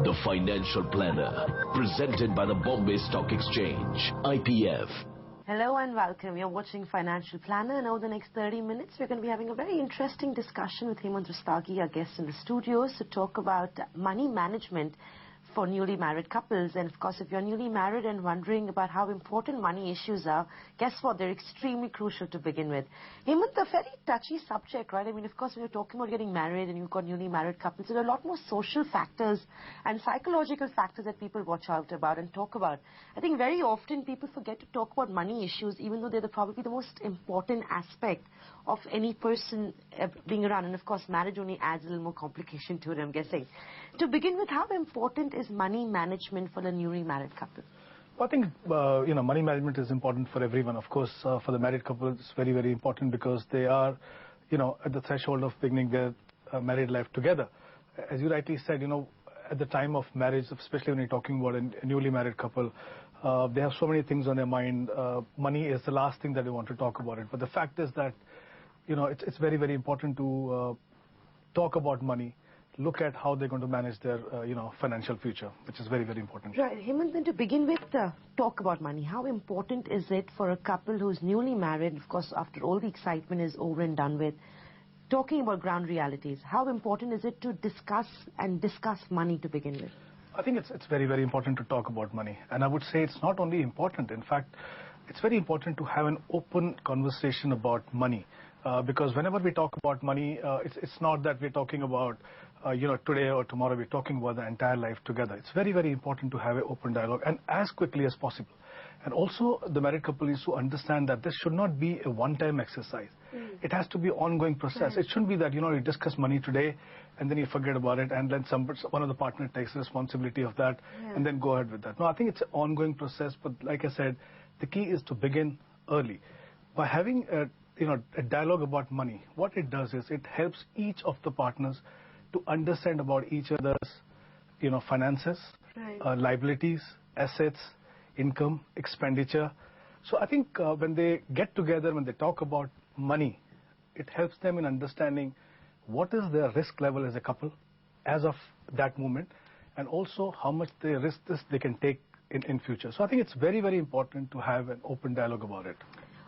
The Financial Planner, presented by the Bombay Stock Exchange, IPF. Hello and welcome. You're watching Financial Planner, and over the next 30 minutes, we're going to be having a very interesting discussion with Hemant Rustagi, our guest in the studios, to talk about money management for newly married couples. And of course, if you're newly married and wondering about how important money issues are, guess what? They're extremely crucial to begin with. Hemant, a very touchy subject, right? I mean, of course, when you're talking about getting married and you've got newly married couples, there are a lot more social factors and psychological factors that people watch out about and talk about. I think very often people forget to talk about money issues, even though they're probably the most important aspect of any person being around. And of course, marriage only adds a little more complication to it, I'm guessing. To begin with, how important is money management for a newly married couple? Well, I think, money management is important for everyone. Of course, for the married couple, it's very, very important because they are, at the threshold of beginning their married life together. As you rightly said, at the time of marriage, especially when you're talking about a newly married couple, they have so many things on their mind. Money is the last thing that they want to talk about it. But the fact is that, it's very, very important to talk about money. Look at how they're going to manage their, financial future, which is very, very important. Right. Hemant, then to begin with, talk about money. How important is it for a couple who's newly married, of course, after all the excitement is over and done with, talking about ground realities? How important is it to discuss money to begin with? I think it's very, very important to talk about money. And I would say it's not only important. In fact, it's very important to have an open conversation about money. Because whenever we talk about money, it's not that we're talking about, today or tomorrow. We're talking about the entire life together. It's very, very important to have an open dialogue and as quickly as possible. And also, the married couple needs to understand that this should not be a one-time exercise. It has to be an ongoing process. Right. It shouldn't be that, you discuss money today and then you forget about it and then one of the partner takes responsibility of that and then go ahead with that. No, I think it's an ongoing process. But like I said, the key is to begin early. By having a dialogue about money, what it does is it helps each of the partners to understand about each other's, finances, right, liabilities, assets, income, expenditure. So I think when they get together, when they talk about money, it helps them in understanding what is their risk level as a couple as of that moment, and also how much they risk this they can take in future. So I think it's very, very important to have an open dialogue about it.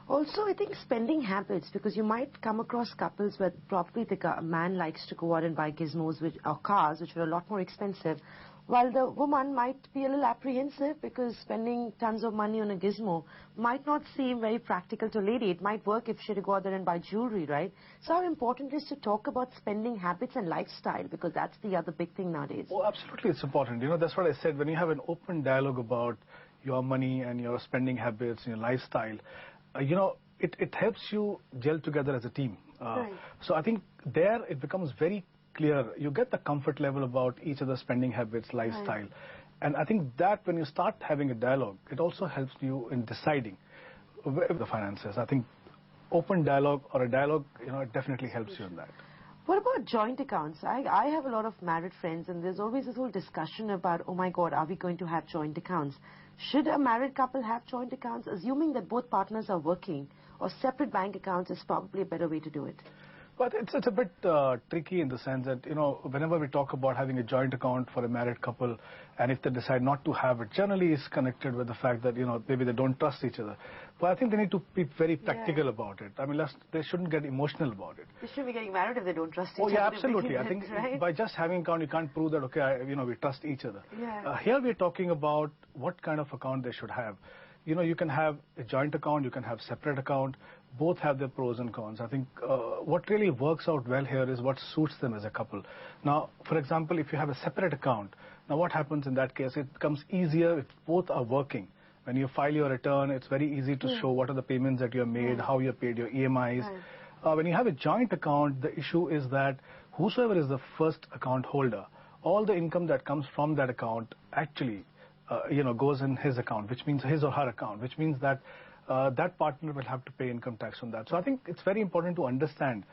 Also, I think spending habits, because you might come across couples where probably the man likes to go out and buy gizmos or cars, which are a lot more expensive, while the woman might be a little apprehensive because spending tons of money on a gizmo might not seem very practical to a lady. It might work if she were to go out there and buy jewelry, right? So how important is to talk about spending habits and lifestyle, because that's the other big thing nowadays. Oh, absolutely, it's important. That's what I said. When you have an open dialogue about your money and your spending habits and your lifestyle, it helps you gel together as a team. Right. So I think there it becomes very clear. You get the comfort level about each other's spending habits, lifestyle. Right. And I think that when you start having a dialogue, it also helps you in deciding the finances. I think open dialogue or a dialogue, it definitely helps you in that. What about joint accounts? I have a lot of married friends, and there's always this whole discussion about, oh my God, are we going to have joint accounts? Should a married couple have joint accounts, assuming that both partners are working, or separate bank accounts is probably a better way to do it? But it's a bit tricky in the sense that, whenever we talk about having a joint account for a married couple, and if they decide not to have it, generally it's connected with the fact that, maybe they don't trust each other. But I think they need to be very practical about it. I mean, they shouldn't get emotional about it. They shouldn't be getting married if they don't trust each other. Oh, yeah, absolutely. I think right? by just having an account, you can't prove that, okay, we trust each other. Yeah. Here we're talking about what kind of account they should have. You can have a joint account, you can have separate account. Both have their pros and cons. I think what really works out well here is what suits them as a couple. Now, for example, if you have a separate account, now what happens in that case? It becomes easier if both are working. When you file your return, it's very easy to show what are the payments that you have made, how you have paid your EMIs. Right. When you have a joint account, the issue is that whosoever is the first account holder, all the income that comes from that account actually goes in his account, which means his or her account, which means that that partner will have to pay income tax on that. So I think it's very important to understand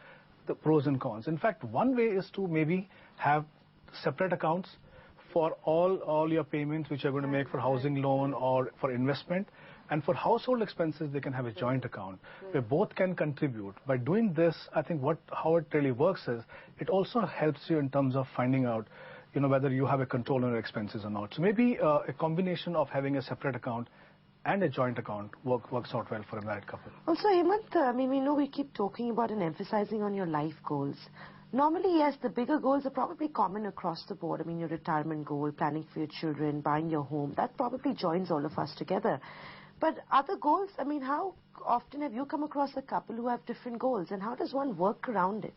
the pros and cons. In fact, one way is to maybe have separate accounts for all your payments which you're going to make for housing loan or for investment. And for household expenses, they can have a joint account where both can contribute. By doing this, I think how it really works is it also helps you in terms of finding out, whether you have a control on your expenses or not. So maybe a combination of having a separate account and a joint account works out well for a married couple. Also, Hemant, we know we keep talking about and emphasizing on your life goals. Normally, yes, the bigger goals are probably common across the board. Your retirement goal, planning for your children, buying your home, that probably joins all of us together. But other goals, how often have you come across a couple who have different goals, and how does one work around it?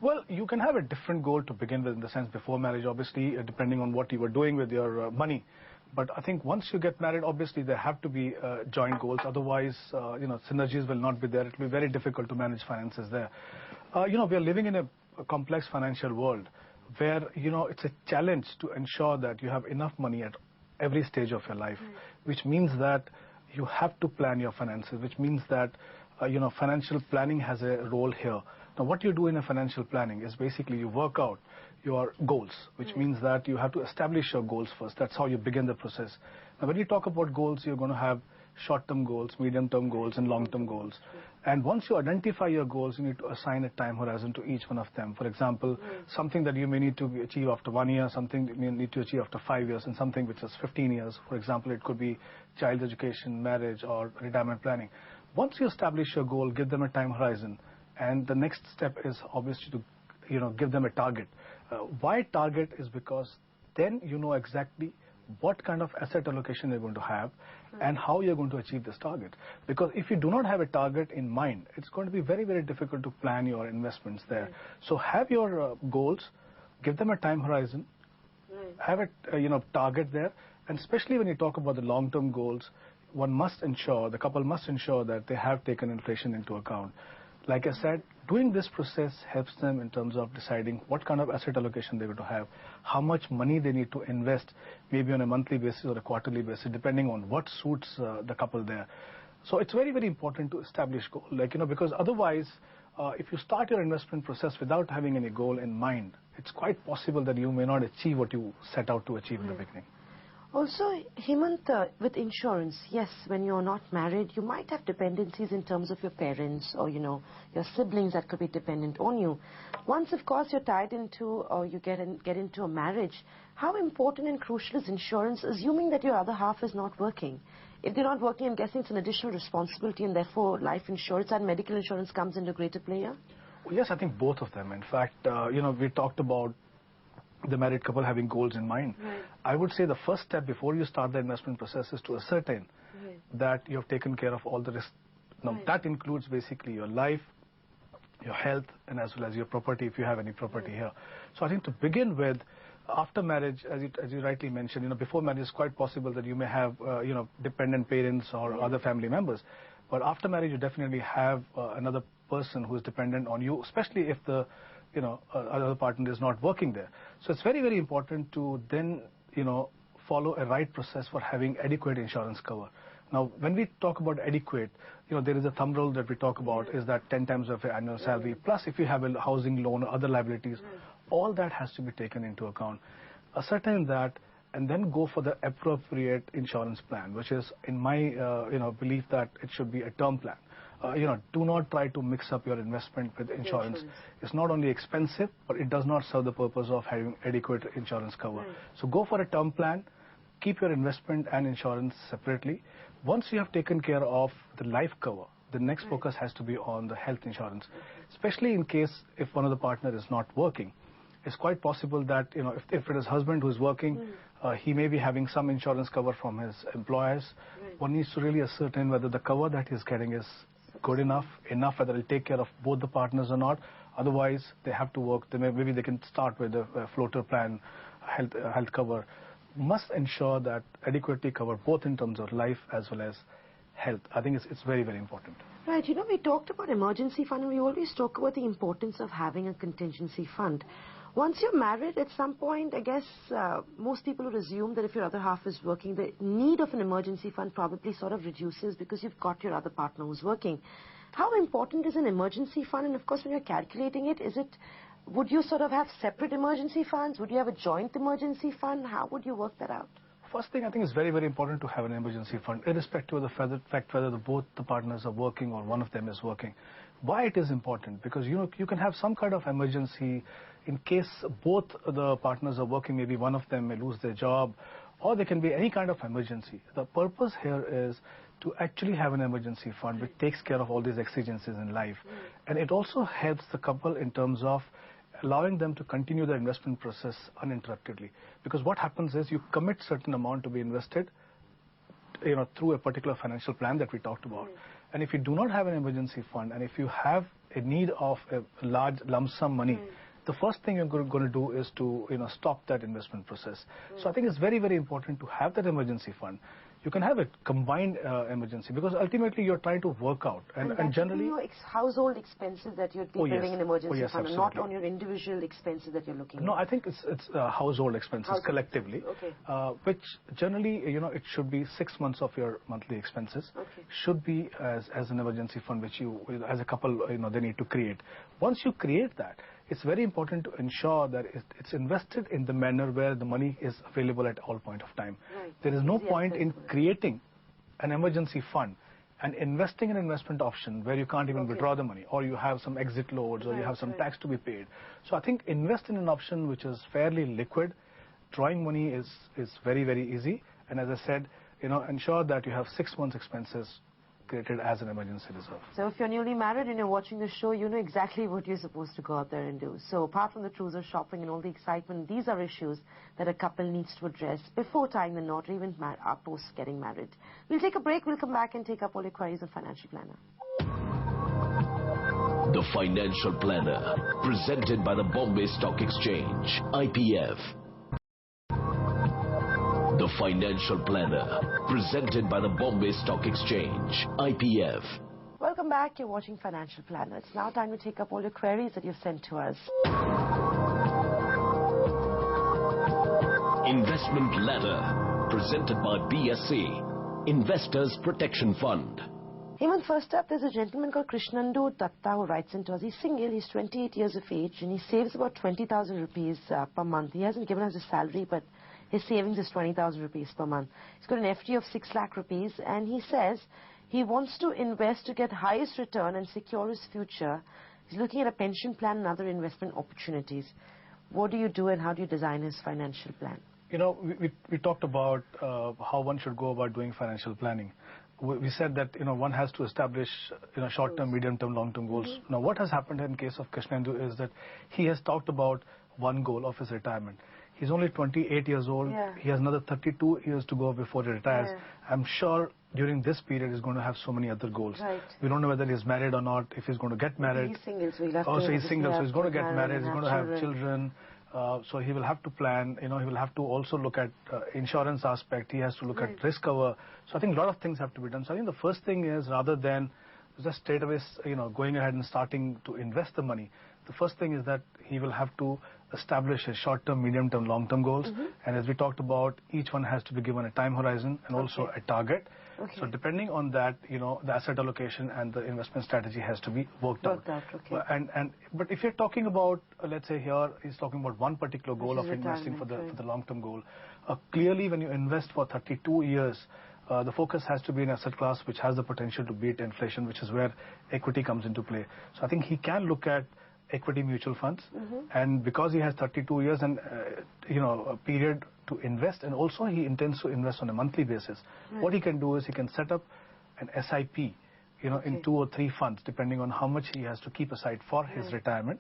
Well, you can have a different goal to begin with, in the sense before marriage, obviously, depending on what you were doing with your money. But I think once you get married, obviously, there have to be joint goals. Otherwise, synergies will not be there. It will be very difficult to manage finances there. We are living in a complex financial world where, it's a challenge to ensure that you have enough money at every stage of your life, which means that you have to plan your finances, which means that, financial planning has a role here. Now, what you do in a financial planning is basically you work out your goals, which means that you have to establish your goals first. That's how you begin the process. Now, when you talk about goals, you're going to have short-term goals, medium-term goals, and long-term goals. And once you identify your goals, you need to assign a time horizon to each one of them. For example, something that you may need to achieve after 1 year, something that you may need to achieve after 5 years, and something which is 15 years. For example, it could be child education, marriage, or retirement planning. Once you establish your goal, give them a time horizon. And the next step is obviously to, give them a target. Why target is because then you know exactly what kind of asset allocation you're going to have and how you're going to achieve this target. Because if you do not have a target in mind, it's going to be very, very difficult to plan your investments there. So have your goals, give them a time horizon, have a target there, and especially when you talk about the long-term goals, the couple must ensure that they have taken inflation into account. Like I said, doing this process helps them in terms of deciding what kind of asset allocation they're going to have, how much money they need to invest, maybe on a monthly basis or a quarterly basis, depending on what suits the couple there. So it's very, very important to establish goal, because otherwise, if you start your investment process without having any goal in mind, it's quite possible that you may not achieve what you set out to achieve in the beginning. Also, Hemant, with insurance, yes, when you're not married, you might have dependencies in terms of your parents or, your siblings that could be dependent on you. Once, of course, you're tied into or you get into a marriage, how important and crucial is insurance, assuming that your other half is not working? If they're not working, I'm guessing it's an additional responsibility, and therefore life insurance and medical insurance comes into greater play here? Well, yes, I think both of them. In fact, we talked about the married couple having goals in mind. I would say the first step before you start the investment process is to ascertain that you have taken care of all the risks. Now, that includes basically your life, your health, and as well as your property, if you have any property here. So I think to begin with, after marriage, as you rightly mentioned, before marriage, it's quite possible that you may have, dependent parents or other family members. But after marriage, you definitely have another person who is dependent on you, especially if the other partner is not working there. So it's very, very important to then, follow a right process for having adequate insurance cover. Now, when we talk about adequate, there is a thumb rule that we talk about is that 10 times of your annual salary, plus if you have a housing loan or other liabilities, all that has to be taken into account. Ascertain that, and then go for the appropriate insurance plan, which is, in my, belief, that it should be a term plan. Do not try to mix up your investment with insurance. It's not only expensive, but it does not serve the purpose of having adequate insurance cover. So go for a term plan, keep your investment and insurance separately. Once you have taken care of the life cover, the next focus has to be on the health insurance, especially in case if one of the partner is not working. It's quite possible that, if it is husband who is working, he may be having some insurance cover from his employers. One needs to really ascertain whether the cover that he's getting is good enough, whether it'll take care of both the partners or not. Otherwise, they have to work. Maybe they can start with a floater plan, health cover. Must ensure that adequately cover both in terms of life as well as health. I think it's very, very important. Right. We talked about emergency fund, and we always talk about the importance of having a contingency fund. Once you're married, at some point, I guess most people would assume that if your other half is working, the need of an emergency fund probably sort of reduces because you've got your other partner who's working. How important is an emergency fund? And of course, when you're calculating it, would you sort of have separate emergency funds? Would you have a joint emergency fund? How would you work that out? First thing, I think it's very, very important to have an emergency fund, irrespective of the fact whether both the partners are working or one of them is working. Why it is important? Because you can have some kind of emergency, in case both the partners are working, maybe one of them may lose their job, or there can be any kind of emergency. The purpose here is to actually have an emergency fund which takes care of all these exigencies in life. And it also helps the couple in terms of allowing them to continue the investment process uninterruptedly. Because what happens is you commit certain amount to be invested, through a particular financial plan that we talked about. And if you do not have an emergency fund, and if you have a need of a large lump sum money, the first thing you're going to do is to stop that investment process. So I think it's very, very important to have that emergency fund. You can have a combined emergency, because ultimately you're trying to work out. And generally, your household expenses that you'd be building an emergency fund, absolutely. not on your individual expenses that you're looking at. No, I think it's household expenses collectively, which generally, it should be 6 months of your monthly expenses. Should be as an emergency fund, which you, as a couple, they need to create. Once you create that, it's very important to ensure that it's invested in the manner where the money is available at all point of time. There is no point in creating an emergency fund and investing in an investment option where you can't even withdraw the money, or you have some exit loads, or you have some tax to be paid. So I think invest in an option which is fairly liquid. Drawing money is very, very easy. And as I said, ensure that you have 6 months expenses created as an emergency reserve. So if you're newly married and you're watching the show, you know exactly what you're supposed to go out there and do. So apart from the cruiser shopping and all the excitement, these are issues that a couple needs to address before tying the knot, or even post getting married. We'll take a break. We'll come back and take up all your queries on Financial Planner. The Financial Planner, presented by the Bombay Stock Exchange, IPF. The Financial Planner, presented by the Bombay Stock Exchange, IPF. Welcome back. You're watching Financial Planner. It's now time to take up all your queries that you've sent to us. Investment Ladder, presented by BSC, Investors Protection Fund. Hemant, first up, there's a gentleman called Krishnandu Datta who writes into us. He's single, he's 28 years of age, and he saves about 20,000 rupees per month. He hasn't given us a salary, but his savings is 20,000 rupees per month. He's got an FD of 6 lakh rupees, and he says he wants to invest to get highest return and secure his future. He's looking at a pension plan and other investment opportunities. What do you do, and how do you design his financial plan? We talked about how one should go about doing financial planning. We said that one has to establish short-term, medium-term, long-term goals. Now, what has happened in case of Krishnendu is that he has talked about one goal of his retirement. He's only 28 years old. He has another 32 years to go before he retires. I'm sure during this period he's going to have so many other goals. We don't know whether he's married or not, if he's going to get married. He's single, so he'll have so he's single, so he's going to get married, he's going to have children. So he will have to plan, he will have to also look at insurance aspect, he has to look at risk cover. So I think a lot of things have to be done. So I think the first thing is, rather than just straight away, going ahead and starting to invest the money, the first thing is that he will have to establish a short-term, medium-term, long-term goals. And as we talked about, each one has to be given a time horizon and also a target. So depending on that, the asset allocation and the investment strategy has to be worked out. But if you're talking about, let's say here, he's talking about one particular goal of investing for the long-term goal. Clearly, when you invest for 32 years, the focus has to be an asset class which has the potential to beat inflation, which is where equity comes into play. So I think he can look at equity mutual funds, and because he has 32 years and a period to invest, and also he intends to invest on a monthly basis, what he can do is he can set up an SIP in 2 or 3 funds depending on how much he has to keep aside for his retirement.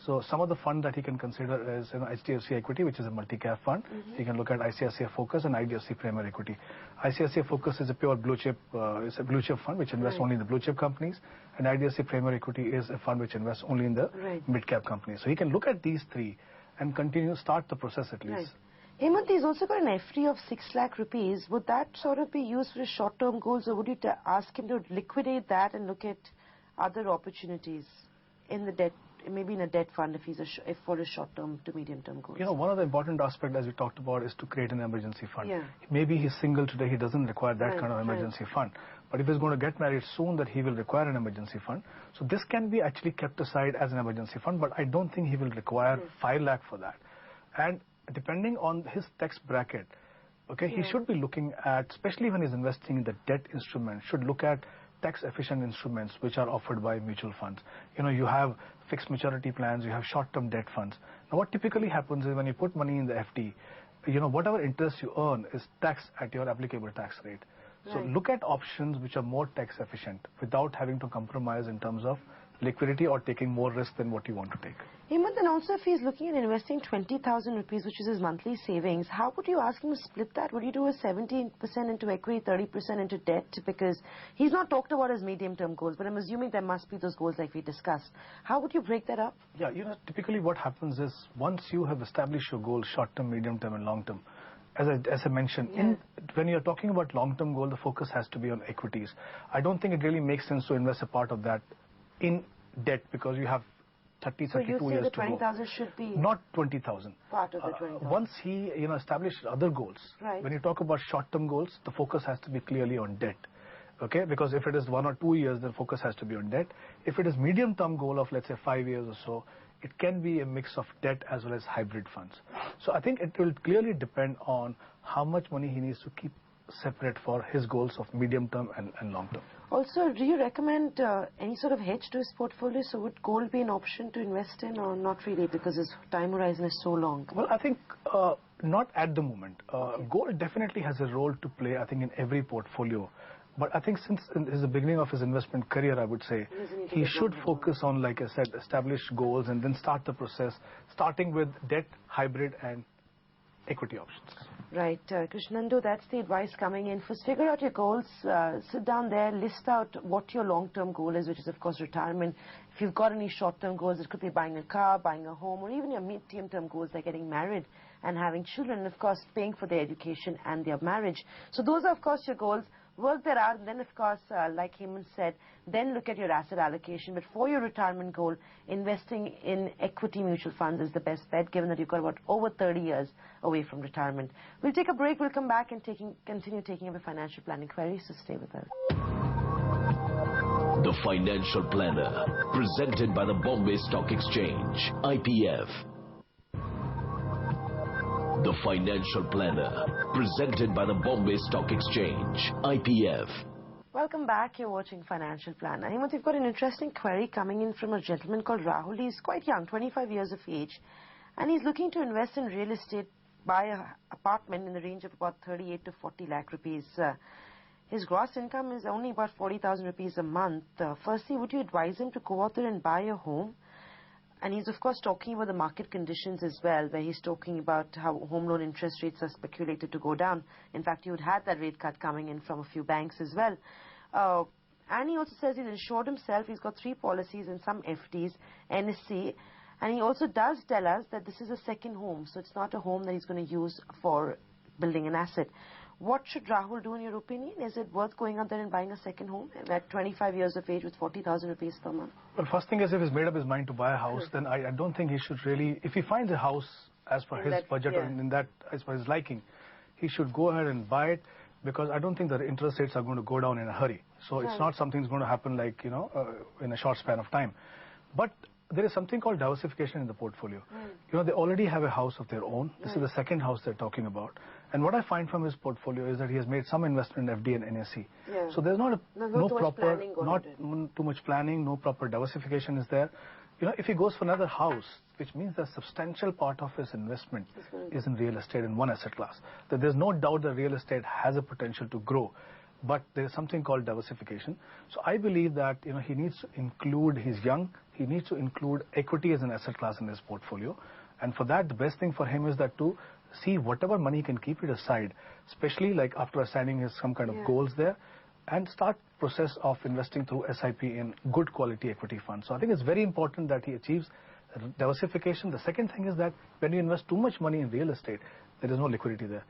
So some of the fund that he can consider is HDFC Equity, which is a multi-cap fund. He can look at ICICI Focus and IDFC Premier Equity. ICICI Focus is a pure blue chip, it's a blue chip fund which invests only in the blue chip companies, and IDFC Premier Equity is a fund which invests only in the mid-cap companies. So he can look at these 3 and start the process at least. Hemant, he's also got an FD of 6 lakh rupees. Would that sort of be used for his short-term goals, or would you ask him to liquidate that and look at other opportunities in the debt? Maybe in a debt fund if for a short-term to medium-term goals. One of the important aspects, as we talked about, is to create an emergency fund. Maybe he's single today, he doesn't require that kind of emergency fund. But if he's going to get married soon, that he will require an emergency fund. So this can be actually kept aside as an emergency fund, but I don't think he will require 5 lakh for that. And depending on his tax bracket, he should be looking at, especially when he's investing in the debt instrument, should look at tax-efficient instruments which are offered by mutual funds. You have fixed maturity plans, you have short-term debt funds. Now, what typically happens is when you put money in the FD, whatever interest you earn is taxed at your applicable tax rate. So look at options which are more tax efficient without having to compromise in terms of liquidity or taking more risk than what you want to take. Hemant, and also if he's looking at investing 20,000 rupees, which is his monthly savings, how would you ask him to split that? Would you do a 17% into equity, 30% into debt? Because he's not talked about his medium-term goals, but I'm assuming there must be those goals like we discussed. How would you break that up? Yeah, typically what happens is once you have established your goals, short-term, medium-term, and long-term, as I mentioned, when you're talking about long-term goal, the focus has to be on equities. I don't think it really makes sense to invest a part of that in debt because you have 32 years to go. So you say the 20,000 should be... Not 20,000. Part of the 20,000. Once he established other goals, when you talk about short-term goals, the focus has to be clearly on debt. Okay, because if it is 1 or 2 years, the focus has to be on debt. If it is medium-term goal of, let's say, 5 years or so, it can be a mix of debt as well as hybrid funds. So I think it will clearly depend on how much money he needs to keep separate for his goals of medium-term and long-term. Also, do you recommend any sort of hedge to his portfolio? So would gold be an option to invest in or not really because his time horizon is so long? Well, I think not at the moment. Gold definitely has a role to play, I think, in every portfolio. But I think since the beginning of his investment career, I would say, he should focus on, like I said, established goals and then start the process, starting with debt, hybrid, and equity options. Right. Krishnandu, that's the advice coming in. First, figure out your goals, sit down there, list out what your long-term goal is, which is, of course, retirement. If you've got any short-term goals, it could be buying a car, buying a home, or even your medium-term goals like getting married and having children, and, of course, paying for their education and their marriage. So those are, of course, your goals. Work that out, and then, of course, like Hemant said, then look at your asset allocation. But for your retirement goal, investing in equity mutual funds is the best bet, given that you've got about over 30 years away from retirement. We'll take a break. We'll come back and continue taking up a financial planning query, so stay with us. The Financial Planner, presented by the Bombay Stock Exchange, IPF. The Financial Planner, presented by the Bombay Stock Exchange, IPF. Welcome back. You're watching Financial Planner. Hemant, we've got an interesting query coming in from a gentleman called Rahul. He's quite young, 25 years of age, and he's looking to invest in real estate, buy an apartment in the range of about 38 to 40 lakh rupees. His gross income is only about 40,000 rupees a month. Firstly, would you advise him to go out there and buy a home? And he's, of course, talking about the market conditions as well, where he's talking about how home loan interest rates are speculated to go down. In fact, you had that rate cut coming in from a few banks as well. And he also says he's insured himself. He's got 3 policies and some FDs, NSC. And he also does tell us that this is a second home, so it's not a home that he's going to use for building an asset. What should Rahul do in your opinion? Is it worth going out there and buying a second home at 25 years of age with 40,000 rupees per month? Well, first thing is, if he's made up his mind to buy a house, then I don't think he should really, if he finds a house as per his budget and in that as per his liking, he should go ahead and buy it, because I don't think the interest rates are going to go down in a hurry. So it's not something that's going to happen like, in a short span of time. But there is something called diversification in the portfolio. They already have a house of their own. This is the second house they're talking about. And what I find from his portfolio is that he has made some investment in FD and NSE. So there's not too much planning, no proper diversification is there. If he goes for another house, which means that a substantial part of his investment is in real estate in one asset class. That there's no doubt that real estate has a potential to grow, but there is something called diversification. So I believe that he needs to include, he's young, he needs to include equity as an asset class in his portfolio. And for that, the best thing for him is that to see whatever money he can keep it aside, especially like after assigning his some kind of goals there, and start process of investing through SIP in good quality equity funds. So I think it's very important that he achieves diversification. The second thing is that when you invest too much money in real estate, there is no liquidity there.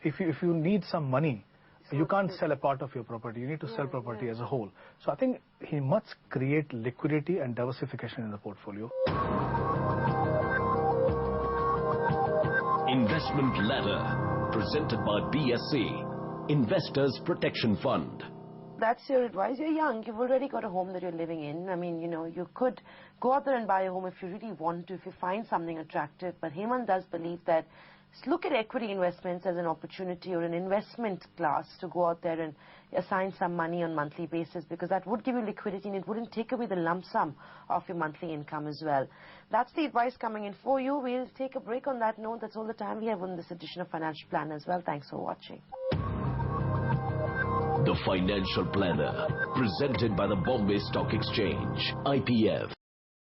If you need some money, you can't sell a part of your property. You need to sell property as a whole. So I think he must create liquidity and diversification in the portfolio. Investment Ladder, presented by BSC, Investors Protection Fund. That's your advice. You're young. You've already got a home that you're living in. I mean, you could go out there and buy a home if you really want to, if you find something attractive. But Hemant does believe that look at equity investments as an opportunity or an investment class to go out there and assign some money on monthly basis, because that would give you liquidity and it wouldn't take away the lump sum of your monthly income as well. That's the advice coming in for you. We'll take a break on that note. That's all the time we have on this edition of Financial Planner as well. Thanks for watching. The Financial Planner, presented by the Bombay Stock Exchange, IPF.